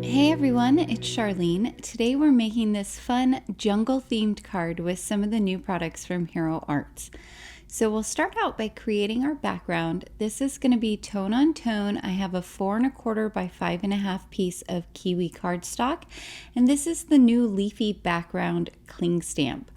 Hey everyone, it's Charlene. Today we're making this fun jungle themed card with some of the new products from Hero Arts. So we'll start out by creating our background. This is going to be tone on tone. I have a 4 1/4 by 5.5 piece of kiwi cardstock, and this is the new leafy background cling stamp.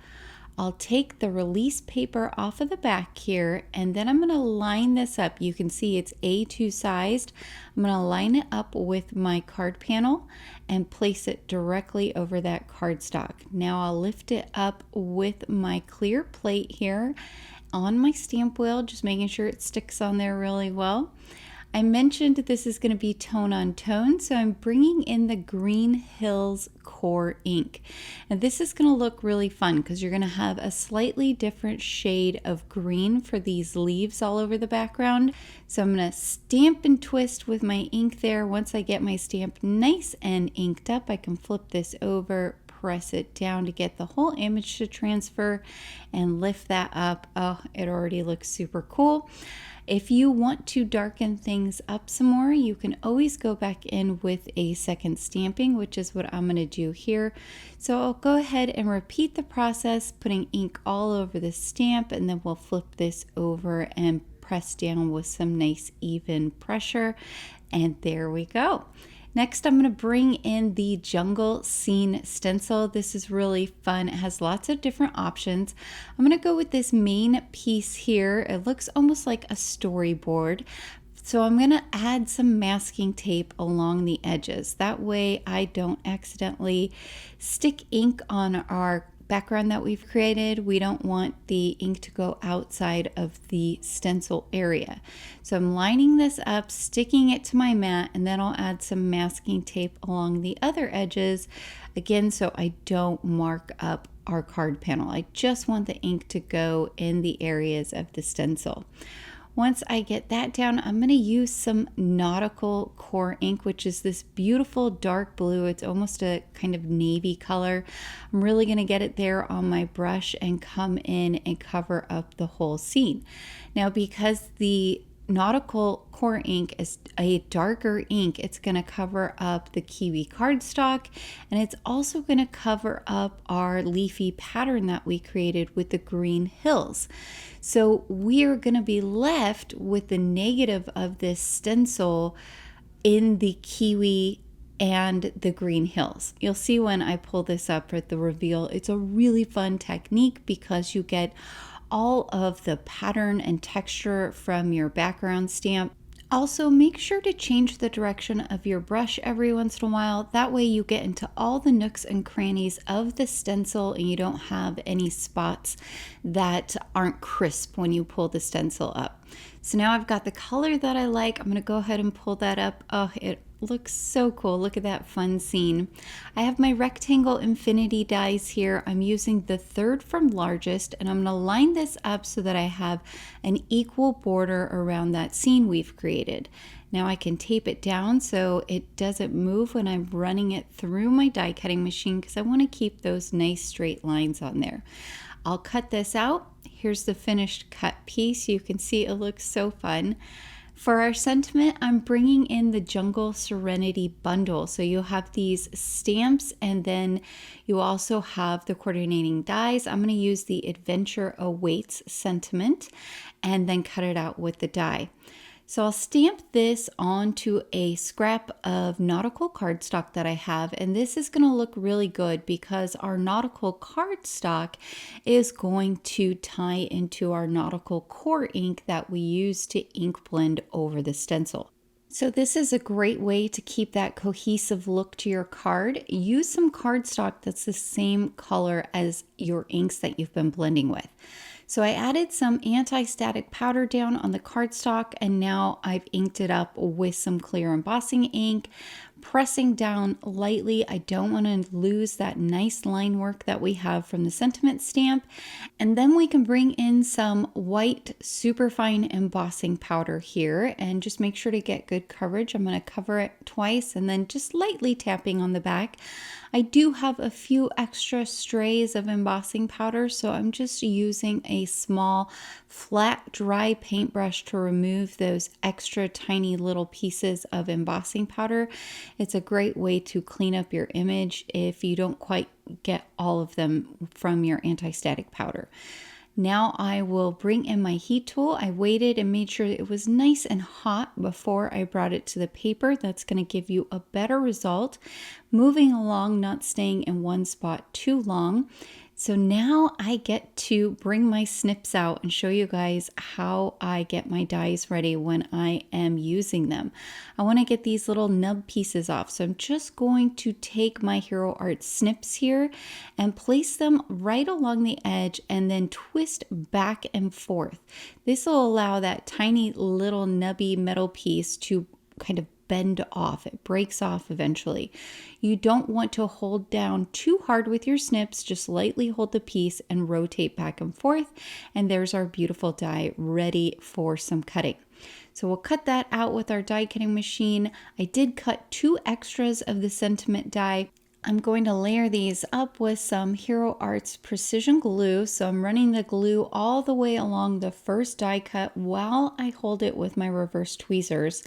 I'll take the release paper off of the back here, and then I'm going to line this up. You can see it's A2 sized. I'm going to line it up with my card panel and place it directly over that cardstock. Now I'll lift it up with my clear plate here on my stamp wheel, just making sure it sticks on there really well. I mentioned this is going to be tone on tone, so I'm bringing in the Green Hills Core ink. And this is going to look really fun because you're going to have a slightly different shade of green for these leaves all over the background. So I'm going to stamp and twist with my ink there. Once I get my stamp nice and inked up, I can flip this over, press it down to get the whole image to transfer, and lift that up. Oh, it already looks super cool. If you want to darken things up some more, you can always go back in with a second stamping, which is what I'm going to do here. So I'll go ahead and repeat the process, putting ink all over the stamp, and then we'll flip this over and press down with some nice even pressure. And there we go. Next, I'm going to bring in the Jungle Scene stencil. This is really fun. It has lots of different options. I'm going to go with this main piece here. It looks almost like a storyboard. So I'm going to add some masking tape along the edges. That way I don't accidentally stick ink on our background that we've created. We don't want the ink to go outside of the stencil area. So I'm lining this up, sticking it to my mat, and then I'll add some masking tape along the other edges, again, so I don't mark up our card panel. I just want the ink to go in the areas of the stencil. Once I get that down, I'm going to use some Nautical Core ink, which is this beautiful dark blue. It's almost a kind of navy color. I'm really going to get it there on my brush and come in and cover up the whole scene. Now, because the Nautical Core ink is a darker ink, it's going to cover up the kiwi cardstock, and it's also going to cover up our leafy pattern that we created with the green hills. So we are going to be left with the negative of this stencil in the kiwi and the green hills. You'll see when I pull this up at the reveal, it's a really fun technique because you get all of the pattern and texture from your background stamp. Also, make sure to change the direction of your brush every once in a while. That way you get into all the nooks and crannies of the stencil and you don't have any spots that aren't crisp when you pull the stencil up. So now I've got the color that I like. I'm going to go ahead and pull that up. Oh, it looks so cool. Look at that fun scene. I have my rectangle infinity dies here. I'm using the third from largest, and I'm going to line this up so that I have an equal border around that scene we've created. Now I can tape it down so it doesn't move when I'm running it through my die cutting machine because I want to keep those nice straight lines on there. I'll cut this out. Here's the finished cut piece. You can see it looks so fun. For our sentiment, I'm bringing in the Jungle Serenity bundle. So you'll have these stamps and then you also have the coordinating dies. I'm going to use the Adventure Awaits sentiment and then cut it out with the die. So I'll stamp this onto a scrap of nautical cardstock that I have, and this is going to look really good because our nautical cardstock is going to tie into our Nautical Core ink that we use to ink blend over the stencil. So this is a great way to keep that cohesive look to your card. Use some cardstock that's the same color as your inks that you've been blending with. So I added some anti-static powder down on the cardstock, and now I've inked it up with some clear embossing ink, pressing down lightly. I don't want to lose that nice line work that we have from the sentiment stamp. And then we can bring in some white superfine embossing powder here and just make sure to get good coverage. I'm going to cover it twice and then just lightly tapping on the back. I do have a few extra strays of embossing powder, so I'm just using a small flat dry paintbrush to remove those extra tiny little pieces of embossing powder. It's a great way to clean up your image if you don't quite get all of them from your anti-static powder. Now I will bring in my heat tool. I waited and made sure it was nice and hot before I brought it to the paper. That's going to give you a better result. Moving along, not staying in one spot too long. So now I get to bring my snips out and show you guys how I get my dies ready when I am using them. I want to get these little nub pieces off. So I'm just going to take my Hero Art snips here and place them right along the edge and then twist back and forth. This will allow that tiny little nubby metal piece to kind of bend off. It breaks off eventually. You don't want to hold down too hard with your snips, just lightly hold the piece and rotate back and forth. And there's our beautiful die ready for some cutting. So we'll cut that out with our die cutting machine. I did cut 2 extras of the sentiment die. I'm going to layer these up with some Hero Arts precision glue. So I'm running the glue all the way along the first die cut while I hold it with my reverse tweezers.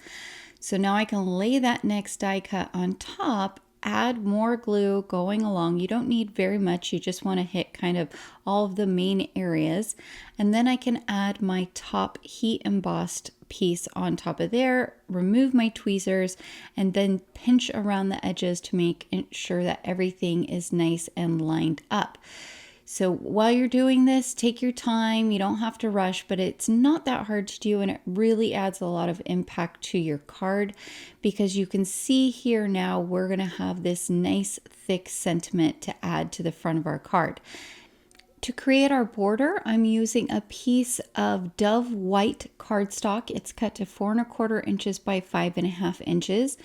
So now I can lay that next die cut on top, add more glue going along. You don't need very much. You just want to hit kind of all of the main areas. And then I can add my top heat embossed piece on top of there, remove my tweezers, and then pinch around the edges to make sure that everything is nice and lined up. So while you're doing this, take your time. You don't have to rush, but it's not that hard to do, and it really adds a lot of impact to your card because you can see here now we're going to have this nice thick sentiment to add to the front of our card. To create our border, I'm using a piece of Dove white cardstock. It's cut to 4 1/4 inches by 5 1/2 inches.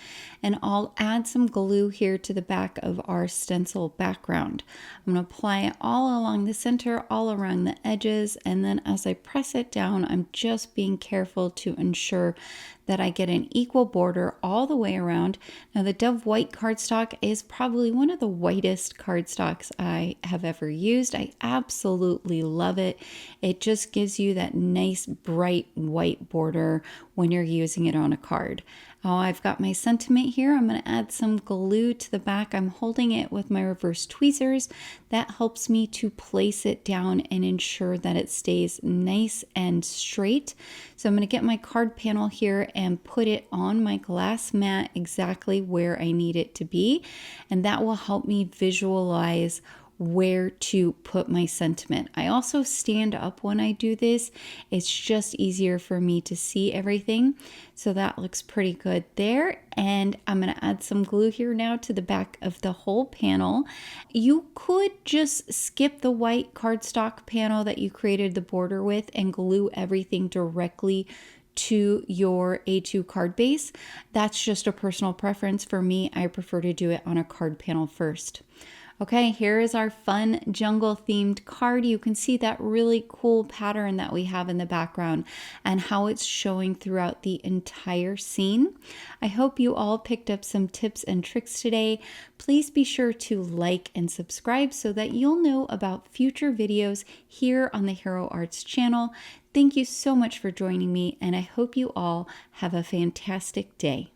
And I'll add some glue here to the back of our stencil background. I'm going to apply it all along the center, all around the edges. And then as I press it down, I'm just being careful to ensure that I get an equal border all the way around. Now the Dove white cardstock is probably one of the whitest cardstocks I have ever used. I absolutely love it. It just gives you that nice bright white border when you're using it on a card. Oh, I've got my sentiment here. I'm going to add some glue to the back. I'm holding it with my reverse tweezers. That helps me to place it down and ensure that it stays nice and straight. So I'm going to get my card panel here and put it on my glass mat exactly where I need it to be. And that will help me visualize where to put my sentiment. I also stand up when I do this. It's just easier for me to see everything. So that looks pretty good there. And I'm going to add some glue here now to the back of the whole panel. You could just skip the white cardstock panel that you created the border with and glue everything directly to your A2 card base. That's just a personal preference. For me, I prefer to do it on a card panel first. Okay, here is our fun jungle themed card. You can see that really cool pattern that we have in the background and how it's showing throughout the entire scene. I hope you all picked up some tips and tricks today. Please be sure to like and subscribe so that you'll know about future videos here on the Hero Arts channel. Thank you so much for joining me, and I hope you all have a fantastic day.